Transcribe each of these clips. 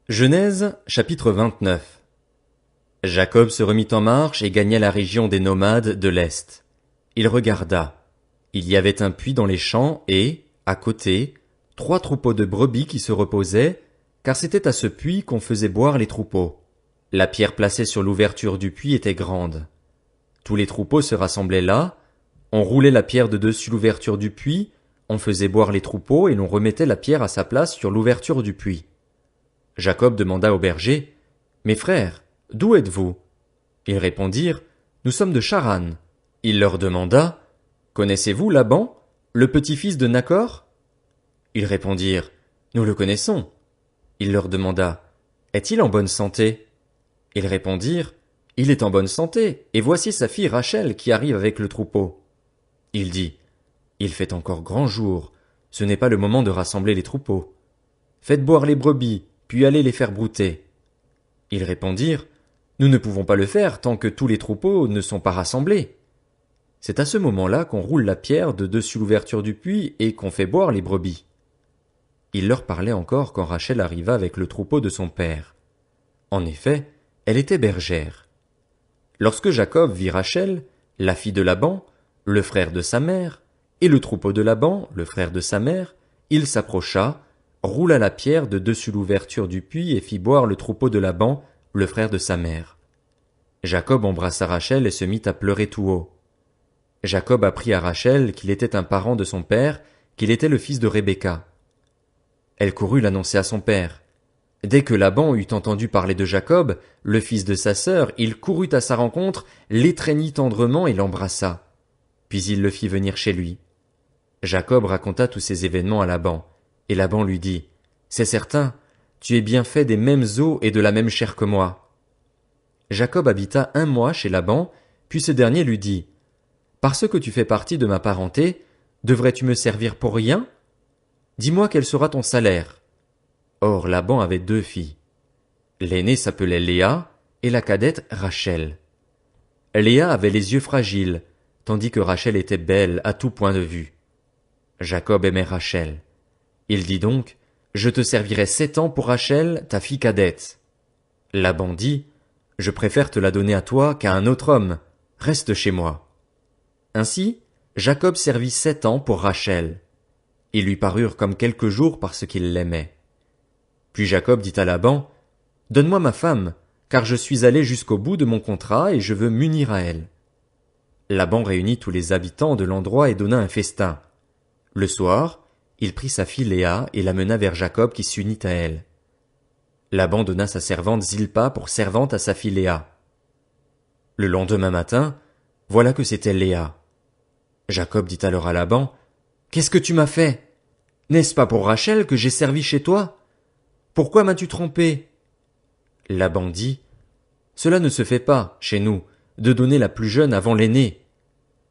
Genèse, chapitre 29. Jacob se remit en marche et gagna la région des nomades de l'Est. Il regarda. Il y avait un puits dans les champs et, à côté, 3 troupeaux de brebis qui se reposaient, car c'était à ce puits qu'on faisait boire les troupeaux. La pierre placée sur l'ouverture du puits était grande. Tous les troupeaux se rassemblaient là, on roulait la pierre de dessus l'ouverture du puits, on faisait boire les troupeaux et l'on remettait la pierre à sa place sur l'ouverture du puits. Jacob demanda aux bergers, « Mes frères, d'où êtes-vous » Ils répondirent, « Nous sommes de Charan. » Il leur demanda, « Connaissez-vous Laban, le petit-fils de Nacor » Ils répondirent, « Nous le connaissons. » Il leur demanda, « Est-il en bonne santé » Ils répondirent, « Il est en bonne santé, et voici sa fille Rachel qui arrive avec le troupeau. » Il dit, « Il fait encore grand jour, ce n'est pas le moment de rassembler les troupeaux. Faites boire les brebis, puis allez les faire brouter. » Ils répondirent, « Nous ne pouvons pas le faire tant que tous les troupeaux ne sont pas rassemblés. » C'est à ce moment-là qu'on roule la pierre de dessus l'ouverture du puits et qu'on fait boire les brebis. Il leur parlait encore quand Rachel arriva avec le troupeau de son père. En effet, elle était bergère. Lorsque Jacob vit Rachel, la fille de Laban, le frère de sa mère, et le troupeau de Laban, le frère de sa mère, il s'approcha, roula la pierre de dessus l'ouverture du puits et fit boire le troupeau de Laban, le frère de sa mère. Jacob embrassa Rachel et se mit à pleurer tout haut. Jacob apprit à Rachel qu'il était un parent de son père, qu'il était le fils de Rebecca. Elle courut l'annoncer à son père. Dès que Laban eut entendu parler de Jacob, le fils de sa sœur, il courut à sa rencontre, l'étreignit tendrement et l'embrassa. Puis il le fit venir chez lui. Jacob raconta tous ces événements à Laban. Et Laban lui dit, « C'est certain, tu es bien fait des mêmes os et de la même chair que moi. » Jacob habita 1 mois chez Laban, puis ce dernier lui dit, « Parce que tu fais partie de ma parenté, devrais-tu me servir pour rien? Dis-moi quel sera ton salaire. » Or Laban avait 2 filles. L'aînée s'appelait Léa, et la cadette Rachel. Léa avait les yeux fragiles, tandis que Rachel était belle à tout point de vue. Jacob aimait Rachel. Il dit donc, « Je te servirai 7 ans pour Rachel, ta fille cadette. » Laban dit, « Je préfère te la donner à toi qu'à un autre homme. Reste chez moi. » Ainsi, Jacob servit 7 ans pour Rachel. Ils lui parurent comme quelques jours parce qu'il l'aimait. Puis Jacob dit à Laban, « Donne-moi ma femme, car je suis allé jusqu'au bout de mon contrat et je veux m'unir à elle. » Laban réunit tous les habitants de l'endroit et donna un festin. Le soir, il prit sa fille Léa et la mena vers Jacob qui s'unit à elle. Laban donna sa servante Zilpa pour servante à sa fille Léa. Le lendemain matin, voilà que c'était Léa. Jacob dit alors à Laban, « Qu'est-ce que tu m'as fait? N'est-ce pas pour Rachel que j'ai servi chez toi? Pourquoi m'as-tu trompé? » Laban dit, « Cela ne se fait pas, chez nous, de donner la plus jeune avant l'aînée.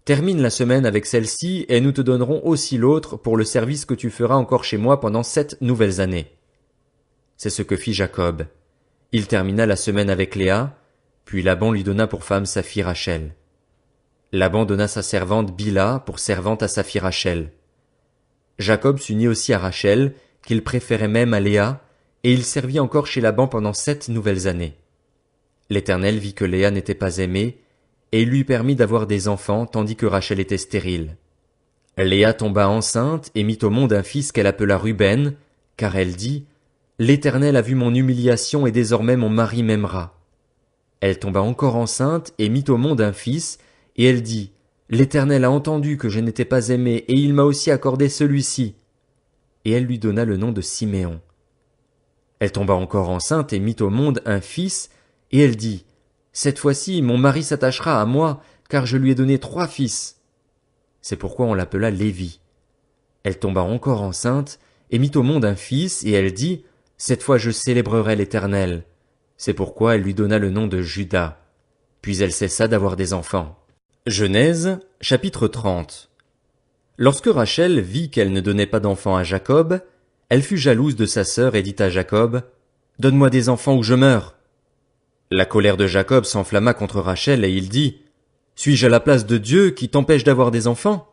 Termine la semaine avec celle-ci et nous te donnerons aussi l'autre pour le service que tu feras encore chez moi pendant 7 nouvelles années. » C'est ce que fit Jacob. Il termina la semaine avec Léa, puis Laban lui donna pour femme sa fille Rachel. Laban donna sa servante Bila pour servante à sa fille Rachel. Jacob s'unit aussi à Rachel, qu'il préférait même à Léa, et il servit encore chez Laban pendant 7 nouvelles années. L'Éternel vit que Léa n'était pas aimée, et il lui permit d'avoir des enfants tandis que Rachel était stérile. Léa tomba enceinte et mit au monde un fils qu'elle appela Ruben, car elle dit, « L'Éternel a vu mon humiliation et désormais mon mari m'aimera. » Elle tomba encore enceinte et mit au monde un fils, et elle dit, « L'Éternel a entendu que je n'étais pas aimée et il m'a aussi accordé celui-ci. » Et elle lui donna le nom de Siméon. Elle tomba encore enceinte et mit au monde un fils, et elle dit, « Cette fois-ci, mon mari s'attachera à moi, car je lui ai donné 3 fils. » C'est pourquoi on l'appela Lévi. Elle tomba encore enceinte, et mit au monde un fils, et elle dit, « Cette fois je célébrerai l'Éternel. » C'est pourquoi elle lui donna le nom de Juda. Puis elle cessa d'avoir des enfants. Genèse, chapitre 30. Lorsque Rachel vit qu'elle ne donnait pas d'enfants à Jacob, elle fut jalouse de sa sœur et dit à Jacob, « Donne-moi des enfants ou je meurs. » La colère de Jacob s'enflamma contre Rachel et il dit, « Suis-je à la place de Dieu qui t'empêche d'avoir des enfants ?»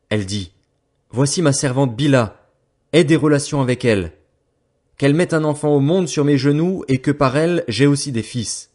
Elle dit, « Voici ma servante Bila, aie des relations avec elle. » qu'elle mette un enfant au monde sur mes genoux et que par elle j'aie aussi des fils.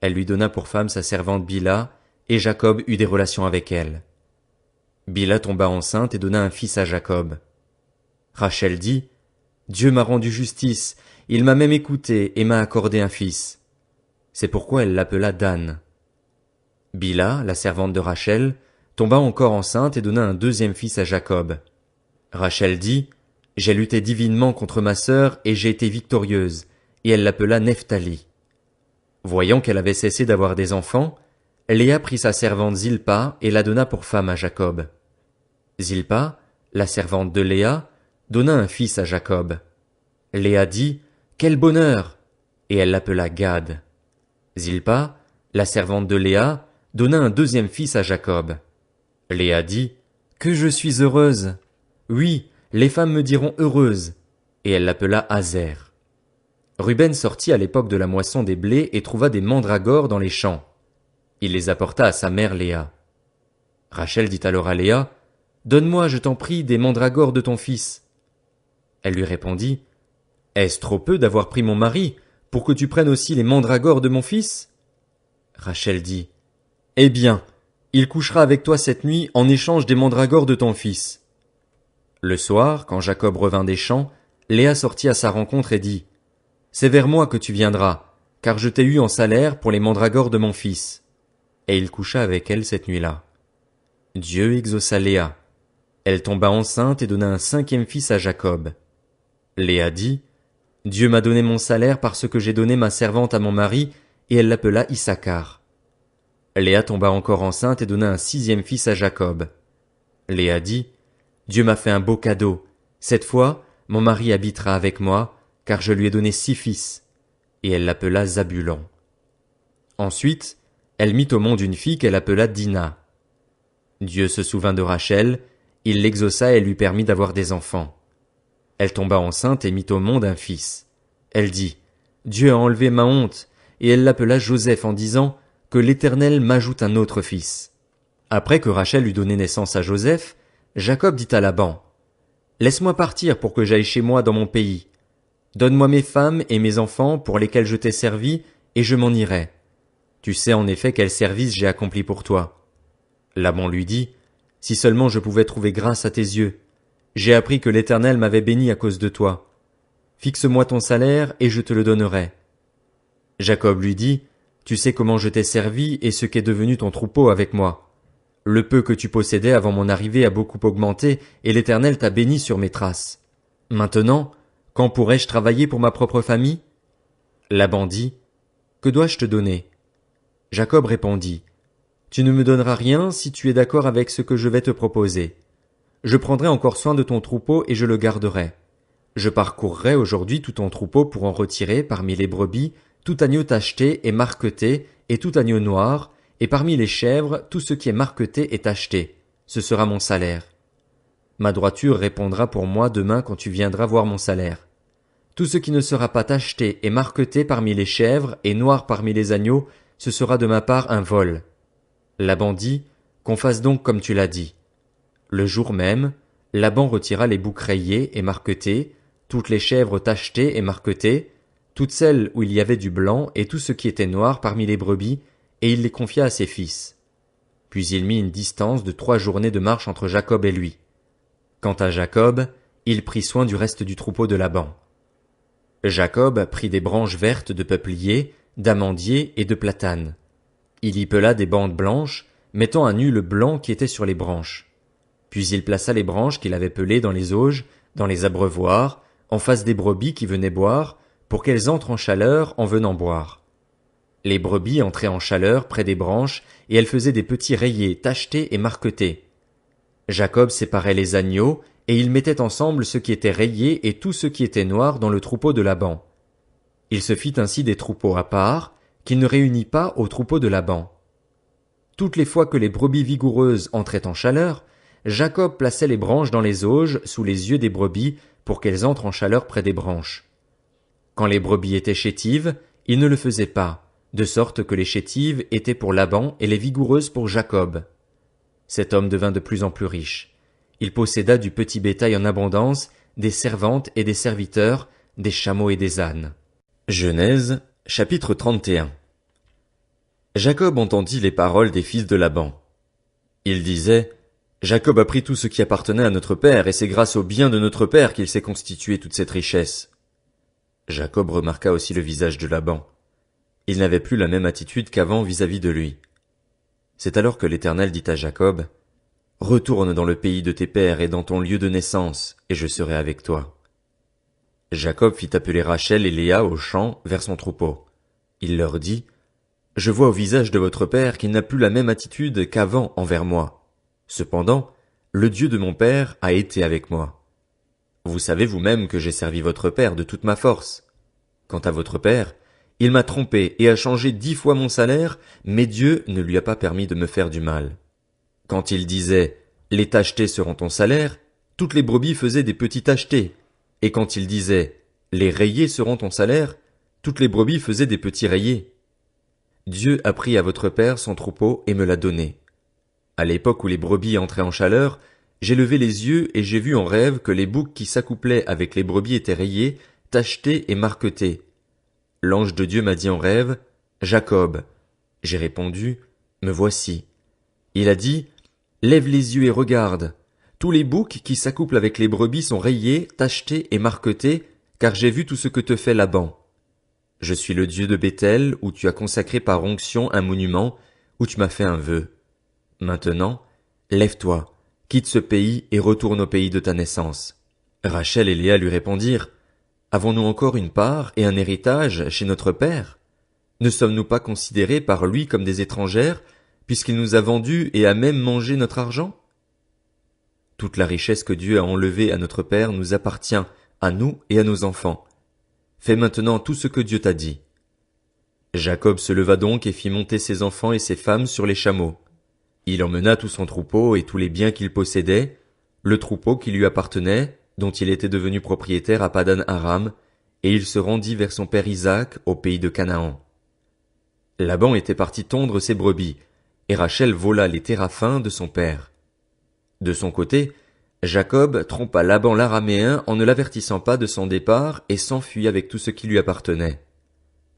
Elle lui donna pour femme sa servante Bilha, et Jacob eut des relations avec elle. Bilha tomba enceinte et donna un fils à Jacob. Rachel dit, Dieu m'a rendu justice, il m'a même écouté et m'a accordé un fils. C'est pourquoi elle l'appela Dan. Bilha, la servante de Rachel, tomba encore enceinte et donna un deuxième fils à Jacob. Rachel dit, J'ai lutté divinement contre ma sœur et j'ai été victorieuse, et elle l'appela Nephtali. Voyant qu'elle avait cessé d'avoir des enfants, Léa prit sa servante Zilpa et la donna pour femme à Jacob. Zilpa, la servante de Léa, donna un fils à Jacob. Léa dit, Quel bonheur! Et elle l'appela Gad. Zilpa, la servante de Léa, donna un deuxième fils à Jacob. Léa dit, Que je suis heureuse! Oui, les femmes me diront heureuse. Et elle l'appela Azer. Ruben sortit à l'époque de la moisson des blés et trouva des mandragores dans les champs. Il les apporta à sa mère Léa. Rachel dit alors à Léa, Donne-moi, je t'en prie, des mandragores de ton fils. Elle lui répondit, Est-ce trop peu d'avoir pris mon mari, pour que tu prennes aussi les mandragores de mon fils? Rachel dit, Eh bien, il couchera avec toi cette nuit en échange des mandragores de ton fils. Le soir, quand Jacob revint des champs, Léa sortit à sa rencontre et dit, C'est vers moi que tu viendras, car je t'ai eu en salaire pour les mandragores de mon fils. Et il coucha avec elle cette nuit-là. Dieu exauça Léa. Elle tomba enceinte et donna un cinquième fils à Jacob. Léa dit, Dieu m'a donné mon salaire parce que j'ai donné ma servante à mon mari, et elle l'appela Issachar. Léa tomba encore enceinte et donna un sixième fils à Jacob. Léa dit, Dieu m'a fait un beau cadeau. Cette fois, mon mari habitera avec moi, car je lui ai donné 6 fils. Et elle l'appela Zabulon. Ensuite, elle mit au monde une fille qu'elle appela Dina. Dieu se souvint de Rachel, il l'exauça et lui permit d'avoir des enfants. Elle tomba enceinte et mit au monde un fils. Elle dit, Dieu a enlevé ma honte, et elle l'appela Joseph en disant, que l'Éternel m'ajoute un autre fils. Après que Rachel eut donné naissance à Joseph, Jacob dit à Laban, Laisse-moi partir pour que j'aille chez moi dans mon pays. Donne-moi mes femmes et mes enfants pour lesquels je t'ai servi, et je m'en irai. Tu sais en effet quel service j'ai accompli pour toi. Laban lui dit, Si seulement je pouvais trouver grâce à tes yeux. J'ai appris que l'Éternel m'avait béni à cause de toi. Fixe-moi ton salaire et je te le donnerai. Jacob lui dit, Tu sais comment je t'ai servi et ce qu'est devenu ton troupeau avec moi. Le peu que tu possédais avant mon arrivée a beaucoup augmenté et l'Éternel t'a béni sur mes traces. Maintenant, quand pourrais-je travailler pour ma propre famille? Laban dit, Que dois-je te donner? Jacob répondit, Tu ne me donneras rien si tu es d'accord avec ce que je vais te proposer. Je prendrai encore soin de ton troupeau et je le garderai. Je parcourrai aujourd'hui tout ton troupeau pour en retirer parmi les brebis tout agneau tacheté et marqueté et tout agneau noir, et parmi les chèvres tout ce qui est marqueté et tacheté. Ce sera mon salaire. Ma droiture répondra pour moi demain quand tu viendras voir mon salaire. Tout ce qui ne sera pas tacheté et marqueté parmi les chèvres et noir parmi les agneaux, ce sera de ma part un vol. Laban dit, Qu'on fasse donc comme tu l'as dit. Le jour même, Laban retira les boucs rayés et marquetés, toutes les chèvres tachetées et marquetées, toutes celles où il y avait du blanc et tout ce qui était noir parmi les brebis, et il les confia à ses fils. Puis il mit une distance de 3 journées de marche entre Jacob et lui. Quant à Jacob, il prit soin du reste du troupeau de Laban. Jacob prit des branches vertes de peuplier, d'amandier et de platane. Il y pela des bandes blanches, mettant à nu le blanc qui était sur les branches. Puis il plaça les branches qu'il avait pelées dans les auges, dans les abreuvoirs, en face des brebis qui venaient boire, pour qu'elles entrent en chaleur en venant boire. Les brebis entraient en chaleur près des branches, et elles faisaient des petits rayés tachetés et marquetés. Jacob séparait les agneaux, et il mettait ensemble ce qui était rayé et tout ce qui était noir dans le troupeau de Laban. Il se fit ainsi des troupeaux à part, qu'il ne réunit pas au troupeau de Laban. Toutes les fois que les brebis vigoureuses entraient en chaleur, Jacob plaçait les branches dans les auges sous les yeux des brebis pour qu'elles entrent en chaleur près des branches. Quand les brebis étaient chétives, il ne le faisait pas, de sorte que les chétives étaient pour Laban et les vigoureuses pour Jacob. Cet homme devint de plus en plus riche. Il posséda du petit bétail en abondance, des servantes et des serviteurs, des chameaux et des ânes. Genèse, chapitre 31. Jacob entendit les paroles des fils de Laban. Il disait, Jacob a pris tout ce qui appartenait à notre père, et c'est grâce au bien de notre père qu'il s'est constitué toute cette richesse. Jacob remarqua aussi le visage de Laban. Il n'avait plus la même attitude qu'avant vis-à-vis de lui. C'est alors que l'Éternel dit à Jacob, Retourne dans le pays de tes pères et dans ton lieu de naissance, et je serai avec toi. Jacob fit appeler Rachel et Léa au champ vers son troupeau. Il leur dit, Je vois au visage de votre père qu'il n'a plus la même attitude qu'avant envers moi. Cependant, le Dieu de mon père a été avec moi. Vous savez vous-même que j'ai servi votre père de toute ma force. Quant à votre père, il m'a trompé et a changé 10 fois mon salaire, mais Dieu ne lui a pas permis de me faire du mal. Quand il disait « Les tachetés seront ton salaire », toutes les brebis faisaient des petits tachetés. Et quand il disait « Les rayés seront ton salaire », toutes les brebis faisaient des petits rayés. Dieu a pris à votre père son troupeau et me l'a donné. À l'époque où les brebis entraient en chaleur, j'ai levé les yeux et j'ai vu en rêve que les boucs qui s'accouplaient avec les brebis étaient rayés, tachetés et marquetés. L'ange de Dieu m'a dit en rêve, Jacob. J'ai répondu, Me voici. Il a dit, Lève les yeux et regarde. Tous les boucs qui s'accouplent avec les brebis sont rayés, tachetés et marquetés, car j'ai vu tout ce que te fait Laban. Je suis le Dieu de Béthel, où tu as consacré par onction un monument, où tu m'as fait un vœu. Maintenant, lève-toi, quitte ce pays et retourne au pays de ta naissance. Rachel et Léa lui répondirent, Avons-nous encore une part et un héritage chez notre père? Ne sommes-nous pas considérés par lui comme des étrangères, puisqu'il nous a vendus et a même mangé notre argent? Toute la richesse que Dieu a enlevée à notre père nous appartient, à nous et à nos enfants. Fais maintenant tout ce que Dieu t'a dit. Jacob se leva donc et fit monter ses enfants et ses femmes sur les chameaux. Il emmena tout son troupeau et tous les biens qu'il possédait, le troupeau qui lui appartenait, dont il était devenu propriétaire à Padan Aram, et il se rendit vers son père Isaac au pays de Canaan. Laban était parti tondre ses brebis, et Rachel vola les téraphins de son père. De son côté, Jacob trompa Laban l'araméen en ne l'avertissant pas de son départ et s'enfuit avec tout ce qui lui appartenait.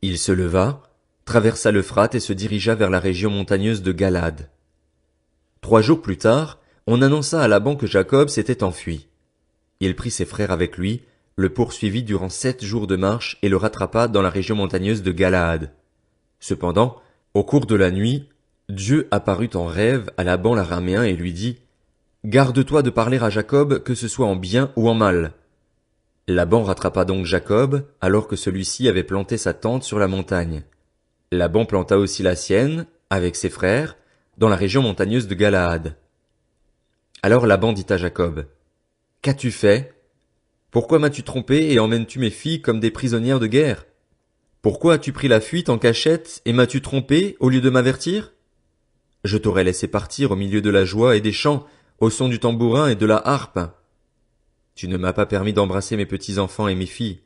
Il se leva, traversa l'Euphrate et se dirigea vers la région montagneuse de Galad. 3 jours plus tard, on annonça à Laban que Jacob s'était enfui. Il prit ses frères avec lui, le poursuivit durant 7 jours de marche et le rattrapa dans la région montagneuse de Galaad. Cependant, au cours de la nuit, Dieu apparut en rêve à Laban l'araméen et lui dit, Garde-toi de parler à Jacob, que ce soit en bien ou en mal. Laban rattrapa donc Jacob, alors que celui-ci avait planté sa tente sur la montagne. Laban planta aussi la sienne, avec ses frères, dans la région montagneuse de Galaad. Alors Laban dit à Jacob, Qu'as-tu fait? Pourquoi m'as-tu trompé et emmènes-tu mes filles comme des prisonnières de guerre? Pourquoi as-tu pris la fuite en cachette et m'as-tu trompé au lieu de m'avertir? Je t'aurais laissé partir au milieu de la joie et des chants, au son du tambourin et de la harpe. Tu ne m'as pas permis d'embrasser mes petits-enfants et mes filles.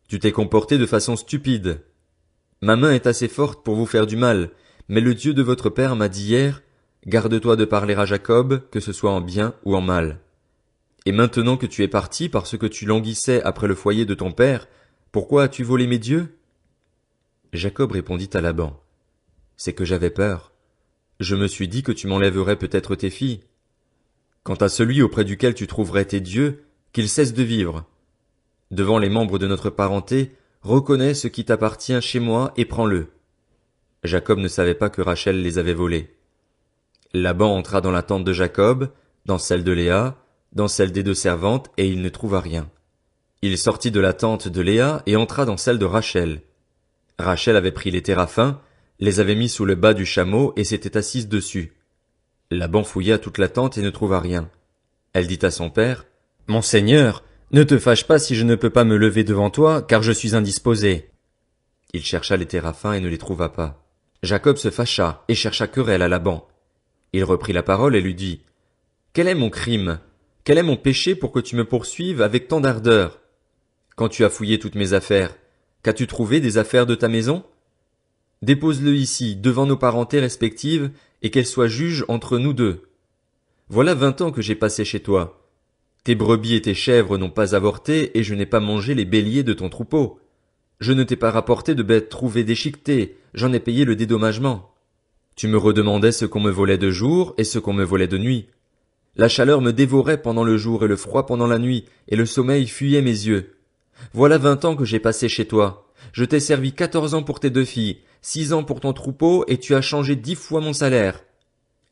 Tu t'es comporté de façon stupide. Ma main est assez forte pour vous faire du mal, mais le Dieu de votre père m'a dit hier, Garde-toi de parler à Jacob, que ce soit en bien ou en mal. Et maintenant que tu es parti parce que tu languissais après le foyer de ton père, pourquoi as-tu volé mes dieux? Jacob répondit à Laban, C'est que j'avais peur. Je me suis dit que tu m'enlèverais peut-être tes filles. Quant à celui auprès duquel tu trouverais tes dieux, qu'il cesse de vivre. Devant les membres de notre parenté, reconnais ce qui t'appartient chez moi et prends-le. Jacob ne savait pas que Rachel les avait volés. Laban entra dans la tente de Jacob, dans celle de Léa, dans celle des 2 servantes, et il ne trouva rien. Il sortit de la tente de Léa et entra dans celle de Rachel. Rachel avait pris les téraphins, les avait mis sous le bas du chameau et s'était assise dessus. Laban fouilla toute la tente et ne trouva rien. Elle dit à son père, « Mon Seigneur, ne te fâche pas si je ne peux pas me lever devant toi, car je suis indisposé. » Il chercha les téraphins et ne les trouva pas. Jacob se fâcha et chercha querelle à Laban. Il reprit la parole et lui dit, « Quel est mon crime? Quel est mon péché pour que tu me poursuives avec tant d'ardeur? Quand tu as fouillé toutes mes affaires, qu'as-tu trouvé des affaires de ta maison? Dépose-le ici, devant nos parentés respectives, et qu'elle soit juge entre nous deux. Voilà 20 ans que j'ai passé chez toi. Tes brebis et tes chèvres n'ont pas avorté, et je n'ai pas mangé les béliers de ton troupeau. Je ne t'ai pas rapporté de bêtes trouvées déchiquetées, j'en ai payé le dédommagement. Tu me redemandais ce qu'on me volait de jour et ce qu'on me volait de nuit. La chaleur me dévorait pendant le jour et le froid pendant la nuit, et le sommeil fuyait mes yeux. Voilà 20 ans que j'ai passé chez toi. Je t'ai servi 14 ans pour tes 2 filles, 6 ans pour ton troupeau, et tu as changé 10 fois mon salaire.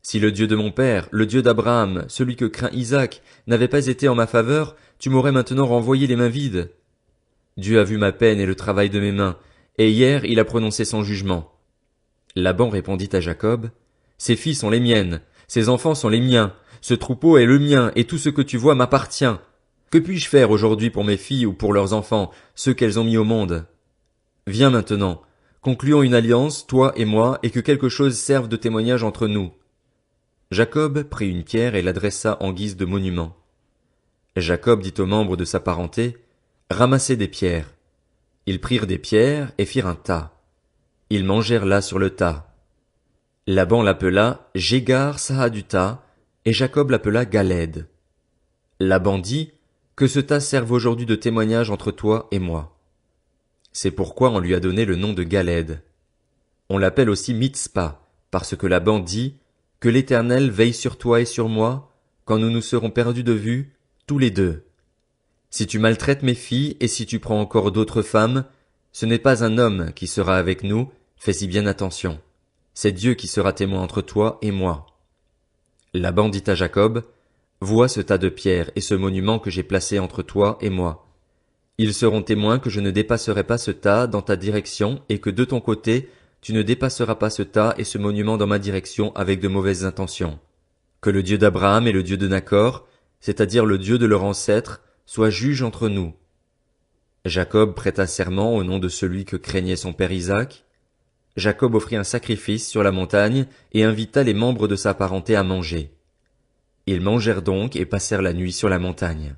Si le Dieu de mon père, le Dieu d'Abraham, celui que craint Isaac, n'avait pas été en ma faveur, tu m'aurais maintenant renvoyé les mains vides. Dieu a vu ma peine et le travail de mes mains, et hier il a prononcé son jugement. Laban répondit à Jacob, ces filles sont les miennes, ces enfants sont les miens, ce troupeau est le mien, et tout ce que tu vois m'appartient. Que puis-je faire aujourd'hui pour mes filles ou pour leurs enfants, ceux qu'elles ont mis au monde? Viens maintenant, concluons une alliance, toi et moi, et que quelque chose serve de témoignage entre nous. Jacob prit une pierre et l'adressa en guise de monument. Jacob dit aux membres de sa parenté, ramassez des pierres. Ils prirent des pierres et firent un tas. Ils mangèrent là sur le tas. Laban l'appela Jégar Sahaduta, et Jacob l'appela Galed. Laban dit, que ce tas serve aujourd'hui de témoignage entre toi et moi. C'est pourquoi on lui a donné le nom de Galed. On l'appelle aussi Mitzpa, parce que Laban dit, que l'Éternel veille sur toi et sur moi, quand nous nous serons perdus de vue, tous les deux. Si tu maltraites mes filles et si tu prends encore d'autres femmes, ce n'est pas un homme qui sera avec nous, fais-y bien attention. C'est Dieu qui sera témoin entre toi et moi. Laban dit à Jacob, vois ce tas de pierres et ce monument que j'ai placé entre toi et moi. Ils seront témoins que je ne dépasserai pas ce tas dans ta direction et que de ton côté, tu ne dépasseras pas ce tas et ce monument dans ma direction avec de mauvaises intentions. Que le Dieu d'Abraham et le Dieu de Nacor, c'est-à-dire le Dieu de leur ancêtre, soit juge entre nous. Jacob prêta serment au nom de celui que craignait son père Isaac. Jacob offrit un sacrifice sur la montagne et invita les membres de sa parenté à manger. Ils mangèrent donc et passèrent la nuit sur la montagne.